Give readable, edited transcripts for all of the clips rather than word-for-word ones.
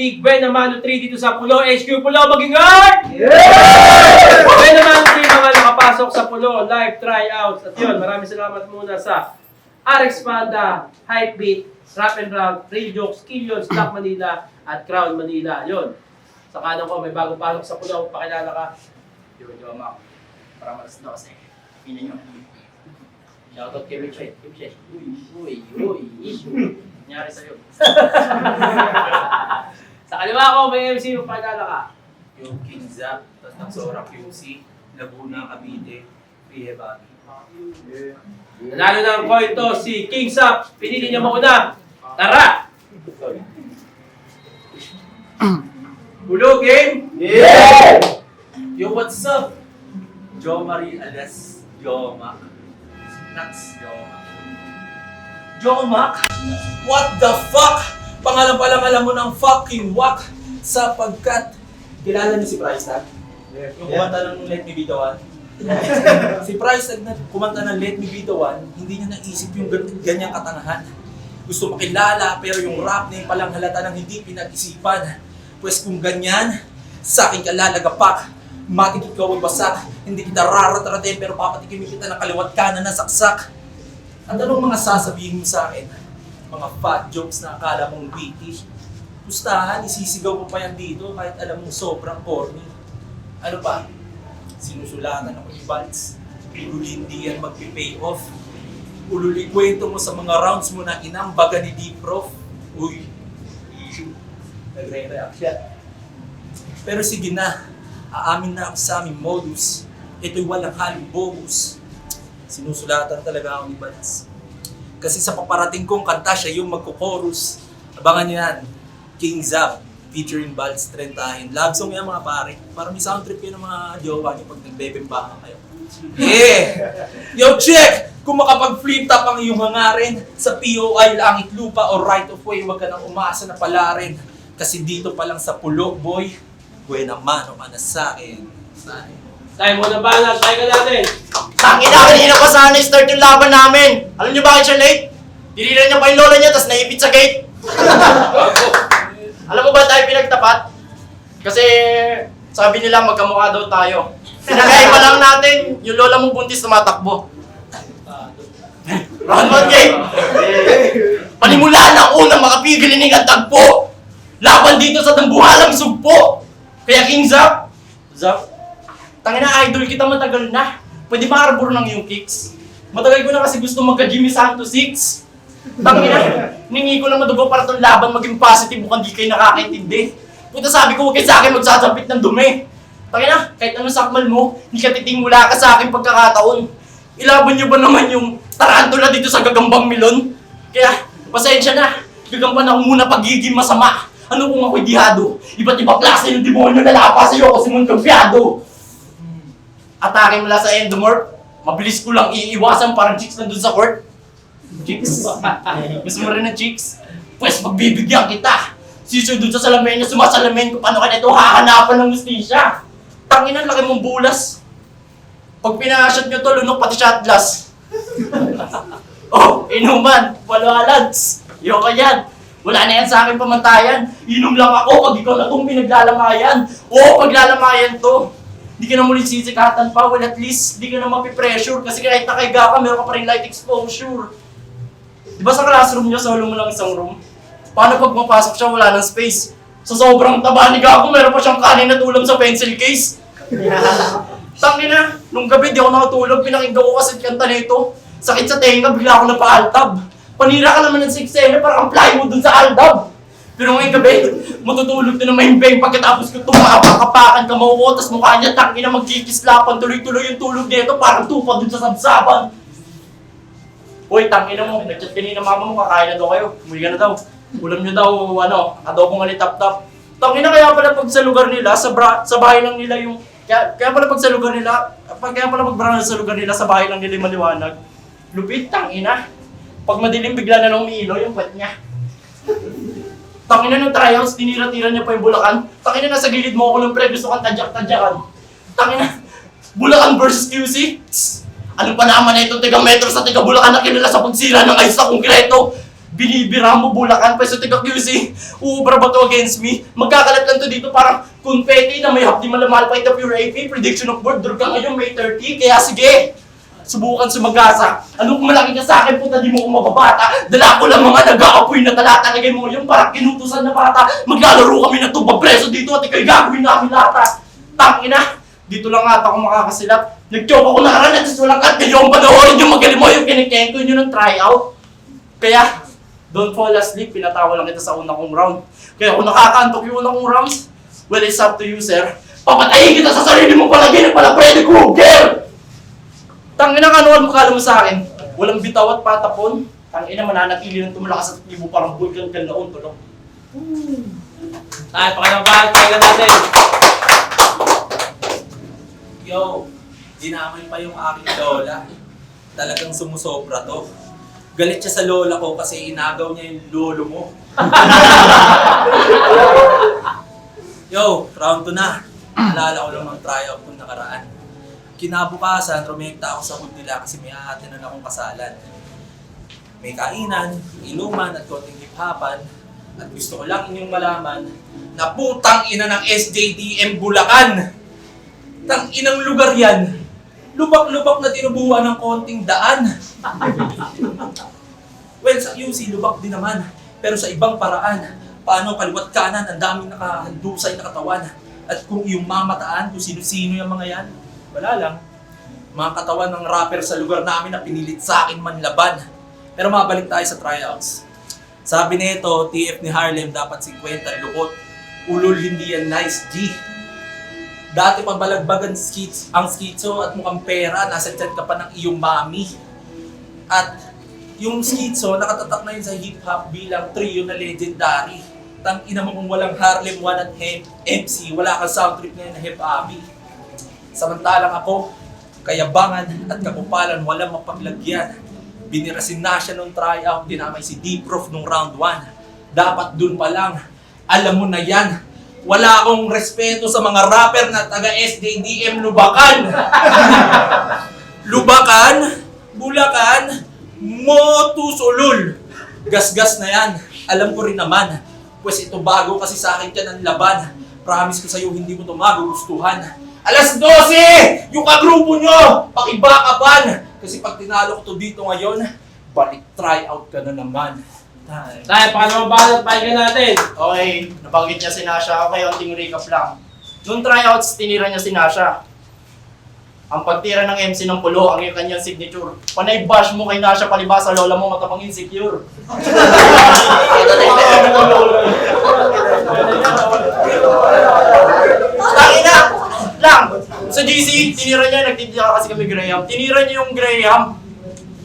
si Gwen Amano 3 dito sa Pulo. HQ Pulo, mag-ingat! Yeah! Gwen Amano 3 mga nakapasok sa Pulo, live tryouts. At yun, maraming salamat muna sa RX Panda, Hypebeat, Rap and Rap, Real Jokes, Killions, Black Manila, at Crown Manila. Yun. Sa kanan ko, may bagong pasok sa Pulo. Pakilala ka. Yo, Mak. Para malas na kasi. Pinin nyo. Shoutout kay Richard. Uy. Nangyari sa'yo. Sa kaliwa ko, may MC mo pakilala ka. Yung King Zap, tapos ng Sora QC, Laguna, Cavite, Rihebagi. Nanalo ng coin to si King Sap. Pinili niya mauna. Tara! Pulo game! Yeah! Yo, what's up? Jo Marie alias Jomak. Nuts, Jomak? What the fuck? Pangalan pa lang alam mo ng fucking whack sapagkat kilala niyo si Price Tag? Yung kumanta ng Let Me Be The One? Si Price Tag na kumanta ng Let Me Be The One, hindi niya naisip yung ganyang katangahan. Gusto makilala pero yung rap na yung palang halata ng hindi pinag-isipan. Pues kung ganyan, sa akin ka lalagapak. Matik ikaw ay basak, hindi kita raratratin pero papatikimin kita ng kaliwat ka na nasaksak. At anong mga sasabihin mo sa akin? Mga fat jokes na akala mong witty. Pustahan, isisigaw mo pa yan dito kahit alam mong sobrang corny. Ano pa? Sinusulatan ako ni Vance. Ululi hindi yan magpipay off. Ululi kwento mo sa mga rounds mo na inambaga ni D-Prof. Uy, nagre-react siya. Pero sige na, aamin na ako sa aming modus. Ito'y walang halong bogus. Sinusulatan talaga ako ni Vance. Kasi sa paparating kong kanta, siya yung magko-chorus. Abangan niyo yan. King Zap, featuring Balz Trentahin. Love song yan mga pare. Para may sound trip yun ng mga jowa niyo pag nagbebembahan kayo. Yo, check! Kung makapag-flip top ang iyong hangarin, sa POI, langit lupa o right of way, huwag ka nang umaasa na pala rin. Kasi dito pa lang sa Pulo, boy, buena mano ka na sa akin. Tayo muna balance, tayo ka natin. Tangin na, kanina pa sana start yung laban namin. Alam niyo bakit siya late? Tinilan niya pa yung lola niya, tapos naipit sa gate. Alam mo ba tayo pinagtapat? Kasi sabi nila magkamukha daw tayo. Pinagkaiba lang natin, yung lola mong buntis tumatakbo. Round 1 game. Panimulaan ang unang makapigil ni ang tagpo. Laban dito sa dambuhalang sugpo. Kaya King Zap, tangin na idol kita matagal na. Pwede ma-arbor ng yung kicks. Matagal ko na kasi gusto magka-Jimmy Santos 6. Tangin na, ningi ko lang madugo para itong laban maging positive mukhang di kayo nakakaintindi. Puta sabi ko huwag kayo sa akin magsasampit ng dumi. Tangin na, kahit anong sakmal mo, hindi ka titingmula ka sa akin pagkakataon. Ilaban niyo ba naman yung tarantula dito sa gagambang milon? Kaya, pasensya na, gagampan ako muna pagiging masama. Ano kung ako'y dihado? Iba't ibang klase ng demonyo na lapa sa'yo kasi mong kampyado. Atake mula sa endomorph, mabilis ko lang iiwasan parang chicks nandun sa court. Chicks? Gusto mo rin ng chicks? Pues magbibigyan kita. Sisiyo dun sa salamin niya, sumasalamin ko paano ka na ito hahanapan ng justisya. Tangin ang laki mong bulas. Pag pinashot nyo to, lunok pati shot glass. Oh, inuman, walwalads. Yoko yan. Wala na yan sa akin pamantayan. Inom lang ako pag ikaw na itong pinaglalamayan. Oo, paglalamayan to. Di ka na muling sisikatan pa. Well, at least, di ka na mapipressure. Kasi kahit nakaiga ka, meron ka pa rin light exposure. Di ba sa classroom niyo, solo mo lang isang room? Paano pag mapasok siya, wala ng space? Sa sobrang taba ni Gago, meron pa siyang kanin na tulam sa pencil case. Tangin na, nung gabi di ako nakatulog, pinakinggan ko kasi kanta nito. Sakit sa tenga, bigla ako napaaltab. Panira ka naman ng 6 parang apply mo dun sa aldab. Pero ngayong gabi, matutulog na ng mahimbing pagkatapos ko tumakapak-kapakan ka mauutas mukha niya, tangin na magkikislapan, tuloy-tuloy yung tulog nito, parang tupa dun sa sabsaban. Uy, tangin na mo, nag-chat kanina mama mo, kakain na daw kayo, umuwi ka na daw. Ulam niyo daw, adobong alitap-tap. Tangin na kaya pala pag sa lugar nila, sa bahay lang nila yung, kaya pala pag sa lugar nila, kaya pala pag sa lugar nila, sa bahay lang nila yung maliwanag. Lupit, tangin na. Pag madilim, bigla na lang umiilaw yung puwet niya. Tangin na ng tryouts, tinira-tira niya pa yung Bulacan. Tangin na nasa gilid mo ako ng pre, gusto kang tadyak-tadyakan. Tangin na, Bulacan versus QC? Ano pa naman na itong tiga metro sa tiga Bulacan na kilala sa pagsira ng ayos sa konkreto? Binibira mo Bulacan, pwesto taga QC. Uubra ba to against me? Magkakalat lang to dito parang confetti na may hapdi malamal pa ito pure AP. Prediction of word, dur ka ngayon May 30. Kaya sige, subukan sumagasa. Ano kung malaki ka sa akin, puta di mo ko mababata. Dala ko lang mga nag-aapoy na talata. Lagay mo yung parang kinutusan na bata. Maglalaro kami na tubag preso dito at ikaw'y gagawin namin lata. Tangina, dito lang ata ako makakasilap. Nag-joke ako nakaraan at walang cut. Ngayon panoorin yung magaling mo yung kinikengko nyo ng tryout. Kaya, don't fall asleep, pinatawa lang kita sa unang kong round. Kaya kung nakakaantok yung unang kong rounds, well, it's up to you, sir. Papatayin kita sa sarili mo palagi na pala Freddy Krueger! Tangina ka, ano kala mo sa akin? Walang bitaw at patapon. Tangina, mananatili ng tumalakas at tibo parang bulkan ka naon, tulong. Tayo, pakinabahan, tayo natin. Yo, dinamay pa yung aking lola. Talagang sumusobra to. Galit siya sa lola ko kasi inagaw niya yung lolo mo. Yo, round 2 na. Alala ko lang ng tryout kung nakaraan. Kinabukasan, rumekta ako sa hood nila kasi may aatinan akong kasalan. May kainan, inuman at konting hip-hopan. At gusto ko lang inyong malaman na putang ina ng SJDM Bulacan. Tang inang lugar yan. Lubak-lubak na tinubuan ng konting daan. Well, sa QC, lubak din naman. Pero sa ibang paraan. Paano kaliwat kanan, ang daming nakahandusay na katawan. At kung iyong mamataan, kung sino-sino yung mga yan, wala lang. Mga katawan ng rapper sa lugar namin na pinilit sa akin manlaban. Pero mabalik tayo sa tryouts. Sabi nito, TF ni Harlem dapat 50 lukot. Ulol hindi yan nice, G. Dati pabalagbagan ang skitso at mukhang pera, nasa chat ka pa ng iyong mami. At yung skitso, nakatatak na yun sa hip-hop bilang trio na legendary. Tang ina mo kung walang Harlem 1 at MC, wala kang sound trip ngayon na hip-hobby. Samantalang ako, kayabangan at kapupalan walang mapaglagyan. Binirasin na siya nung tryout, dinamay si D-Prof nung round 1. Dapat dun pa lang, alam mo na yan. Wala akong respeto sa mga rapper na taga SJDM Lubacan. Lubacan, Bulacan, Motusulul. Gas-gas na yan. Alam ko rin naman. Pues ito bago kasi sa akin yan ang laban. Promise ko sa'yo hindi mo ito magugustuhan. Alas 12! Yung kagrupo nyo! Pakibakapan! Kasi pag tinalo ko to dito ngayon, balik tryout ka na naman. Tayo, pakinabahan at pahinga natin. Okay, nabanggit niya si Nasha. Okay, onting recap lang. Noong tryouts, tinira niya si Nasha. Ang pagtira ng MC ng pulo, ang kanyang signature. Panay bash mo kay Nasha, palibasa lola mo, matabang insecure. Tangina! Lang! Sa GC, tinira niya, nagtitira kasi kami Graham. Tinira niya yung Graham.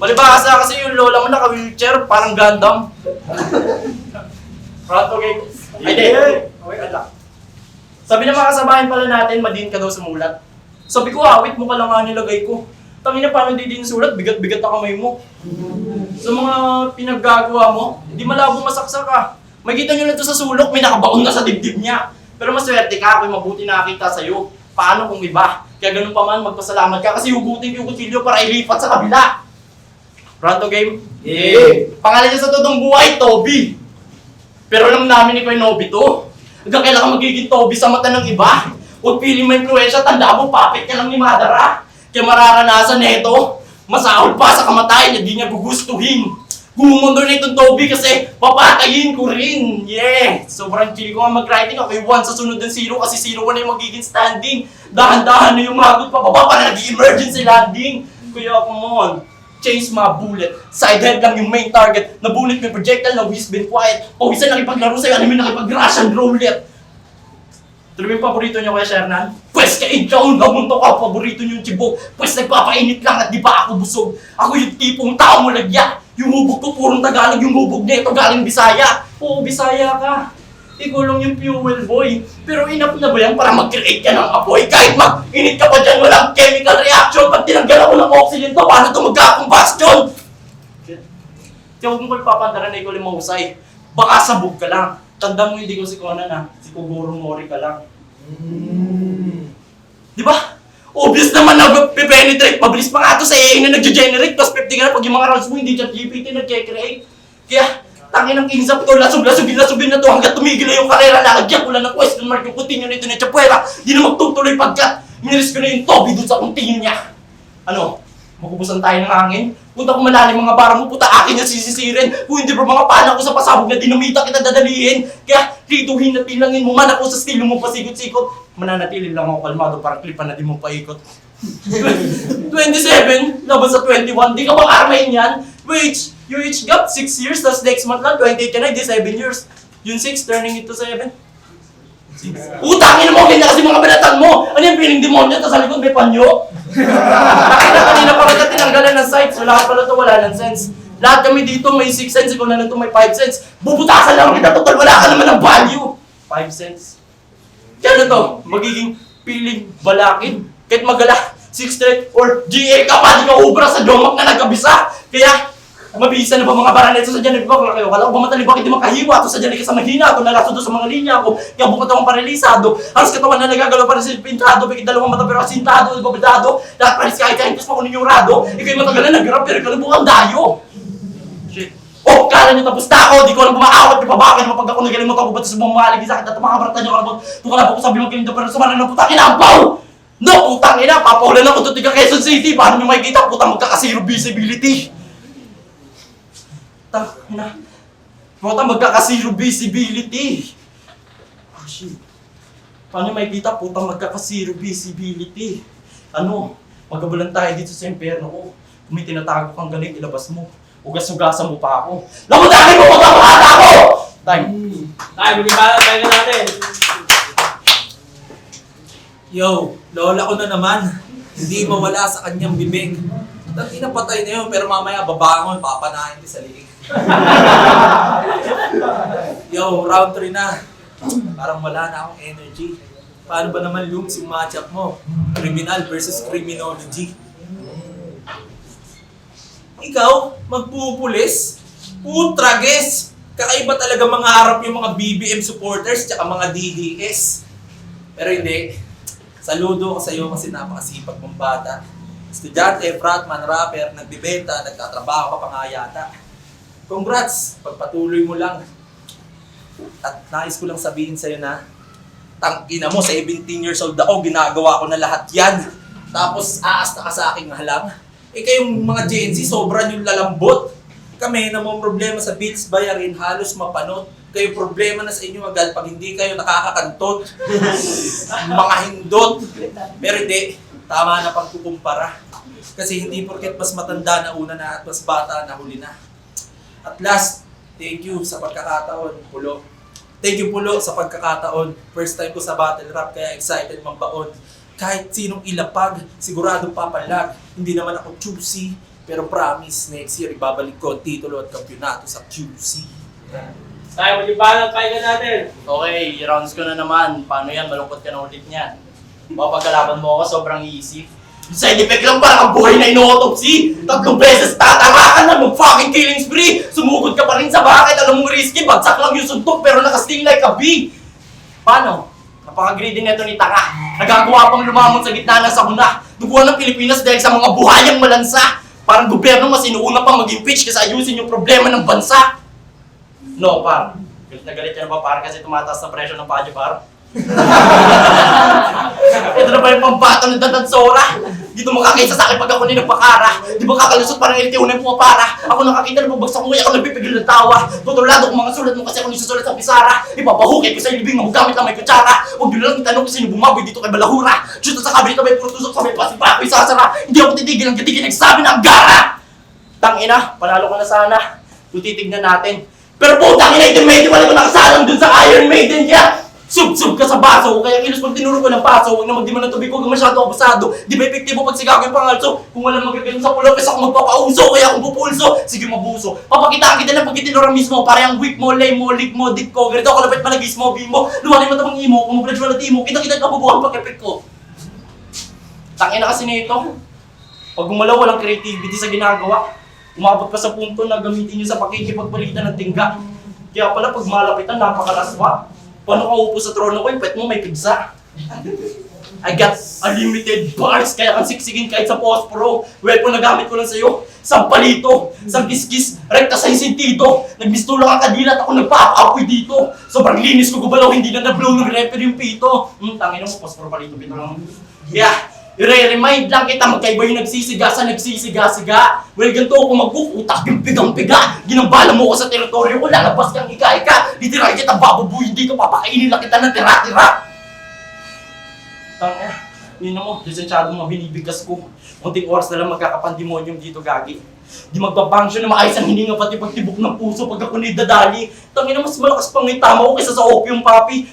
Palibasa kasi yung lola mo naka-wheelchair, parang Gundam. Rato game. Ay, di. Okay, ala. Sabi ng mga kasabayan pala natin, madin ka daw sumulat. Sabi ko, awit mo ka lang nga nilagay ko. Tangina, paano di din sulat? Bigat-bigat na kamay mo. Sa mga pinaggagawa mo, di malabo masaksak ka. Makita nyo na ito sa sulok, may nakabaon na sa dibdib niya. Pero maswerte ka, ako'y mabuti nakakita sa'yo. Paano kung iba? Kaya ganun pa man, magpasalamat ka kasi hugutin yung kutsilyo para ilipat sa kabila. Ranto game? Yeah. Pangalan niya sa totoong buhay, Toby. Pero alam namin ni Kuya Noby to. Hanggang kailan ka magiging Toby sa mata ng iba? Huwag piling mo influensya, tanda mo, papit ka lang ni Madara. Kaya mararanasan nito, masahol pa sa kamatayan niya, di niya gugustuhin. Gumundo na itong Toby kasi papatayin ko rin. Yeah! Sobrang chill ko nga mag-writing. Okay, 1 sa sunod ng 0 kasi 0-1 na yung magiging standing. Dahan-dahan na yung magot pababa para nag-emergency landing. Kuya, come on. Chase my bullet. Sidehead lang yung main target. Na bullet may projectile na whiz been quiet. Pawisan nakipaglaro sa'yo, ano may nakipag-Russian roulette. Tuloy mo yung paborito niyo Kuya Shernan? Pwes ka ikaw, namunto ka, paborito niyo yung chibok. Pwes nagpapainit lang at di pa ako busog. Ako yung tipong tao mo lagya. Yung hubog ko purong Tagalog, yung hubog nito galing Bisaya. Oo, Bisaya ka. Ikaw lang yung fuel boy. Pero enough na ba yan para mag-create ka ng apoy? Kahit mag-init ka pa dyan, walang chemical reaction. Pag tinanggal ako ng oxygen to, paano ito magka-combustion? Kaya huwag mo ko ipapandara na ikaw yung mahusay. Baka sabog ka lang. Tanda mo hindi ko si Conan ha. Si Kogoro Mori ka lang. Di ba? Obvious naman na penetrate. Mabilis pa nga ito sa AI na nag-generate. Plus 50 ka na pag yung mga rounds mo hindi chat GPT nag-create. Kaya Tangin ng kingsap to, lasog-lasogin na to hanggang tumigil na yung karera. Lalagyan ko lang ng question mark yung Coutinho nito na Chapuera. Di na magtutuloy pagkat miniris ko na yung Toby dun sa Coutinho niya. Ano? Magubusan tayo ng hangin? Punta ko malalim mga bara mo, puta akin na sisisirin. Kung hindi bro mga pana ko sa pasabog na dinamita kita dadalihin. Kaya rito hinatilangin mo man ako sa estilo mo pasikot-sikot. Mananatili lang ako kalmado para klipan na di mo paikot. 27, laban sa 21, di ka makarmahin yan. Wait, you each got 6 years, tas next month lang, 28 ka na, di 7 years. Yung 6 turning into 7. Utangin mo, ganyan kasi mga balatan mo! Ano yung piling demonyo, tas sa likod may panyo? Kanina pa kita tinanggalan ng sights, wala ka pala to, wala ng sense. Lahat kami dito may 6 cents, ikaw na lang to may 5 cents. Bubutasan lang kita, total wala ka naman ng value. 5 cents. Kaya ano to, magiging piling balakid. Kahit magala, 6 straight or GA ka pa, di ka ubra sa jomak na nagkabisa. Kaya, mabisa na ba mga baraneto sa dyan? Nagpapakala kayo, kala ko ba matali bakit di makahiwa? Ito sa dyan ka sa mahina, ito nalaso doon sa mga linya ko. Kaya buong katawang parelisado. Halos katawan na nagagalaw para sa pintado. Bigit dalawang mata pero asintado, gobedado. Lahat paris kahit pa kunin yung rado. Ikaw'y matagal na nag-rap pero ikaw na bukang dayo. Shit. Oh, kala nyo tapos na ako, di ko alam bumakawat yung pabakan mo pag ako nagaling mo ako ba't sa bumalig sa akin at mga kabaratan nyo kalabot. Ito ka na po ko sabi mo kilinda pero sumanan ng putang inampaw! No, putang ina, papahulan ako ito tiga Quezon City. Paano nyo makikita? Putang magkakasiro visibility. Putang ina. Putang magkakasiro visibility. Oh shit. Paano nyo makikita? Putang magkakasiro visibility. Ano? Magabulan tayo dito sa impyerno ko. Kung may tinatago kang galing, ilabas mo. Ugas-ugasan mo pa ako. Lamutakin mo! Magkakahata ako! Time. Tayo, mag-ibalan tayo natin. Yo, lola ko na naman. Hindi mawala sa kanyang bibig. Dati napatay na yun, pero mamaya babangon, papanahin din sa liig. Yo, round 3 na. Parang wala na akong energy. Paano ba naman looms yung matchup mo? Criminal versus criminology. Ikaw, magpupulis? Putrages! Kakaiba talaga mga harap yung mga BBM supporters tsaka mga DDS. Pero hindi. Saludo ko sa iyo kasi napakasipag mong bata. Estudyante, frontman, rapper, nagbibenta, nagtatrabaho ka pa nga yata. Congrats! Pagpatuloy mo lang. At nais ko lang sabihin sa'yo na tangina mo, 17 years old ako, ginagawa ko na lahat yan. Tapos aasta ka sa aking halang. Eh kayong mga Gen Z, sobrang yung lalambot. Kami na may problema sa bills bayarin, halos mapanot. Kayo problema na sa inyo agad pag hindi kayo nakakakantot. Mga hindot. Pero hindi, tama na pagkukumpara. Kasi hindi porket mas matanda na una na at mas bata na huli na. At last, thank you sa pagkakataon, Pulo. Thank you, Pulo, sa pagkakataon. First time ko sa battle rap, kaya excited magbaon. Kahit sinong ilapag, siguradong papalag. Hindi naman ako choosy, pero promise, next year ibabalik ko ang titulo at kampyonato sa QC. Tayo, mag-ibalan tayo natin. Okay, rounds ko na naman. Paano yan? Malungkot ka na ulit niyan. Mapagkalaban mo ako, sobrang easy. Side effect lang parang buhay na ino-autopsy. 3 beses tatarakan na mag-fucking killing spree. Sumugod ka pa rin sa bakit. Alam mong risky, bagsak lang yung suntok pero nakasting like a bee. Paano? Napaka-greedy neto ni Taka. Nagagawa pang lumamon sa gitna ng sakuna. Duguan ng Pilipinas dahil sa mga buhayang malansa. Parang gobyerno mas inuuna pang mag-impeach kasi ayusin yung problema ng bansa. No, par. Galit na galit yan ba, par? Kasi tumataas na presyo ng padyo, par. Ito na ba yung pambato ng Dadansora? Dito makakaisa sa akin pag ako nagpakara. Di ba kakalusot parang LTO na yung pumapara? Ako nakakita na bubagsak mo, ako nagpipigil ng tawa. Tutulado ko mga sulat mo kasi ako nisusulat sa pisara. Ipapahukay ko sa ilibing na magamit na may kutsara. Huwag nyo lang itanong kung sino bumaboy dito kay Balahura. Shoot sa kabinet na may prutusok sa may pasipa ako'y sasara. Hindi ako titigil ang titigil nagsabi ng gara! Tangina, panalo ko na sana. Kung titignan natin. Pero putang ina, ito medyo wala ko nakasalang dun sa Iron Maiden kaya sub-sub ka sa baso, kaya kilos pag tinuro ko ng paso, huwag na magdiman ng tubig, huwag masyado abusado. Di ba epektibo pag sigaw yung pangalso? Kung walang magagaling sa pulo, kasi ako magpapauso, kaya akong pupulso. Sige mabuso. Papakitaan kita ng pagkitinura mismo, para yung whip mo, lay mo, lick mo, dick ko. Ganito ako lapit malagis mo, bimo. Luwanin mo tamang imo, kung mabladge wala timo, kita-kita kabubuhan pag-epek ko. Tangina kasi nito. Pag gumalaw, walang creativity sa ginagawa. Umabot pa sa punto na gamitin nyo sa pakikipagpalitan ng tingga. Kaya pala pag malapitan, napakalaswa. Paano ka upo sa trono ko, yung pet mo may pigsa. I got unlimited bars, kaya kang siksigin kahit sa posporo. Weapon na gamit ko lang sa'yo. Sampalito, sa kiskis, rekta sa sentido. Nagmistula ka kadilat, ako nagpapaapoy dito. Sobrang linis ko gubalaw, hindi na na-blow ng refer yung pito. Tangin mo, posporo palito, pito lang. Yeah, i-remind lang kita, magkaiba yung nagsisiga. Well, ganito ako magkukutak, yung pigang-piga. Ginambala mo ko sa teritoryo ko, lalabas kang ika-ika. Ditirahin kita, bababuhin dito, papakainin lang kita ng tira-tira. Tangina, yun na mo, lisensyado mo, binibigkas ko. Munting oras na lang magkakapandemonyong dito, gagi. Di magbabangsyon na maayos ang hininga pati pagtibok ng puso pag ako nidadali. Tangina, mas malakas pang itama ko kaysa sa opium, papi.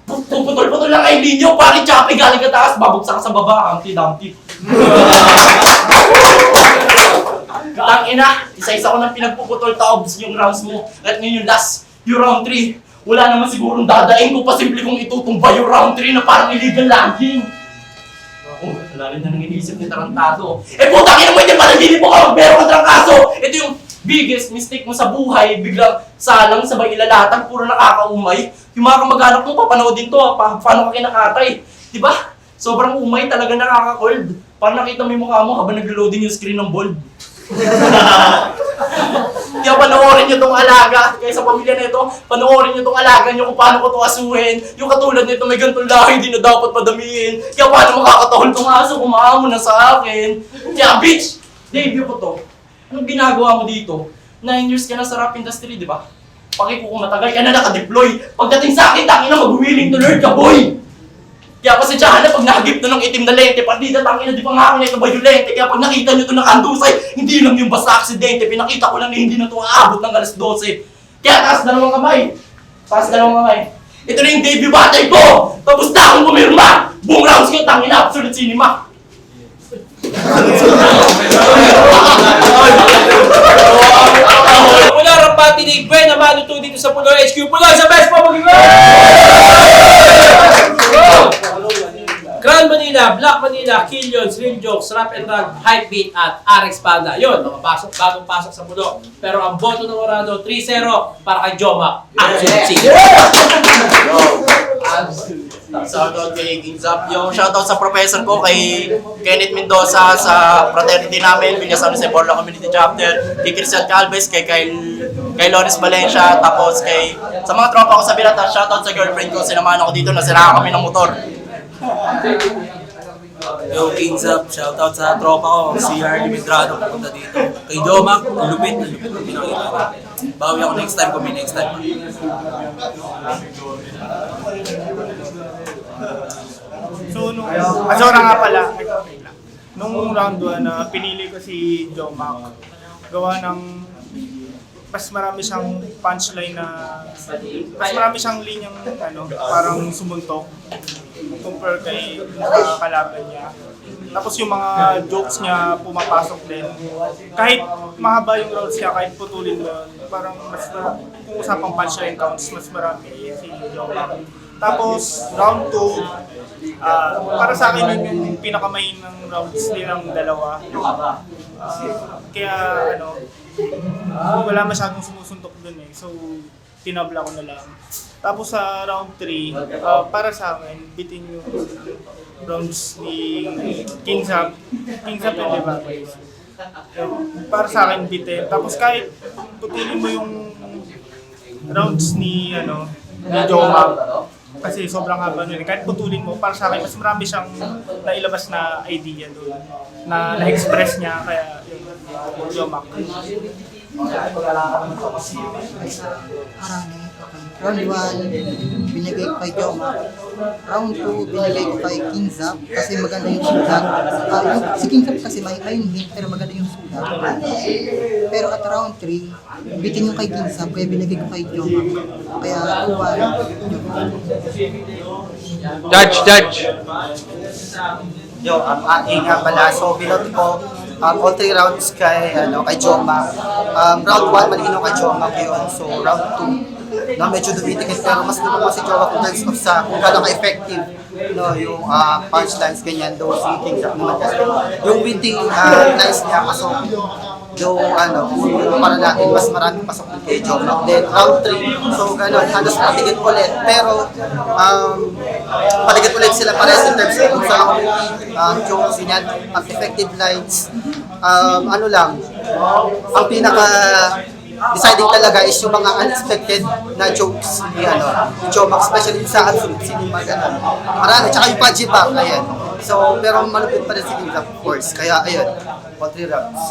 Puputol-putol lang kayo ninyo, pari Chappy, galing ka taas, babagsak sa baba, Humpty-Dumpty. Tangina, isa-isa ko nang pinagpuputol taobs yung rounds mo. At ngayon yung last, yung round 3. Wala naman sigurong dadaing ko, pasimple kong itutumba yung round 3 na parang illegal logging. Oh, wala rin na nang iniisip ni Tarantado. Eh putang ina mo, hindi panaginip mo ka meron ka trangkaso! Ito yung biggest mistake mo sa buhay, biglang salang sabay ilalatag, puro nakakaumay. Yung mga kamag-anak mo, papanoodin to, paano ka kinakatay. Diba? Sobrang umay, talaga nakaka-cold. Parang nakita mo yung mukha mo habang naglo-loading yung screen ng Bold. Kaya panoorin nyo tong alaga, kaya sa pamilya nito, panoorin nyo tong alaga nyo kung paano ko to asuhin. Yung katulad nito may gantong lahi, hindi na dapat padamihin. Kaya paano makakatahol tong aso kung maamo na sa akin. Kaya bitch, debut ko to. Anong ginagawa mo dito? 9 years ka na sa rap industry, di ba? Pakiko kung matagal ka na naka-deploy. Pagdating sa akin, tangin na mag-willing to learn ka, boy! Kaya pasensyahan na pag nakagip na ng itim na lente, partida tangin na di pa nga ako na ito bayulente. Kaya pag nakita nyo ito nakandusay, hindi lang yung basta aksidente, pinakita ko lang na hindi na ito aabot ng alas 12. Kaya taas dalawang kamay. Taas dalawang kamay. Ito na yung debut battle ko! Tapos na akong pumirma! Buong rounds ko, tangin na, absolute cinema! Mula Rampati ni Gwen na maluto dito sa Pulo HQ. Pulo sa best po maging Grand Manila, Black Manila, Killions, Real Jokes, Rap and Rag, Hypebeat at RX Panda. Yun, mga pasok, bagong pasok sa Pulo. Pero ang boto ng Orado, 3-0 para kay Joma. Absolute Shoutout kay King Zap. Yung shoutout sa professor ko kay Kenneth Mendoza sa fraternity namin, Villasan Jose Borla Community Chapter, kay Christian Calves, kay Loris Valencia, tapos sa mga tropa ko sa Birata, shoutout sa girlfriend ko, sinamahan ako dito, nasiraan kami ng motor. Yo, King Zap, shoutout sa tropa ko, si Harley Medrano, pupunta dito. Kay Jomac, lupit ng pinakita. Bawi ako next time kung may next time. So, Azora nga pala, nung round 1 na pinili ko si Jomac, gawa ng mas marami siyang punchline na, mas marami siyang linyang parang sumuntok compare kay kalaban niya. Tapos yung mga jokes niya pumapasok din. Kahit mahaba yung rounds niya, kahit putulin mo yun, parang mas kung usapang punchline counts, mas marami si Jomac. Tapos round 2, para sa akin yun yung pinakamahinang rounds nilang dalawa. Kaya wala masyadong sumusuntok dun eh. So tinabla ko na lang. Tapos sa round 3, para sa akin, bitin yung rounds ni King Zap. King Zap yun, diba? Para sa akin, bitin. Tapos kahit putulin mo yung rounds ni Jomac, kasi sobrang haba nun. Kahit putulin mo, para sa akin, mas marami siyang nailabas na idea doon. Na na-express niya, kaya yun, Jomac. Round 1, binigay ko kay Jomac. Round 2, binigay ko kay King Zap kasi maganda yung sulat. Si King Zap kasi may hint pero maganda yung sulat. Pero at round 3, bitin yung kay King Zap kaya binigay ko kay Jomac. Kaya 2-1. Judge. Yo, ating nga pala. So, binot ko all 3 rounds kay Jomac. Round 1, malinaw kay Jomac yun. So, round 2, medyo dumitikit pero mas lumabas si Jomac in terms of kung gano'n ka-effective yung punchlines, ganyan. Though si King Zap naman kasi yung witty lines niya pasok. Though para natin mas maraming pasok din kay Jomac. Then round 3, so gano'n, halos natigit ulit. Pero paligid ulit sila parehas in terms of sa jokes, yun yan, at effective lines. Ano lang, ang pinaka deciding talaga is yung mga unexpected na jokes ni Jomac, especially sa Absolute Cinema, gano'n. Marami, tsaka yung Pajipak, ayan. So, pero malupit pa rin si Kinzap, of course. Kaya, ayun, all 3 rounds.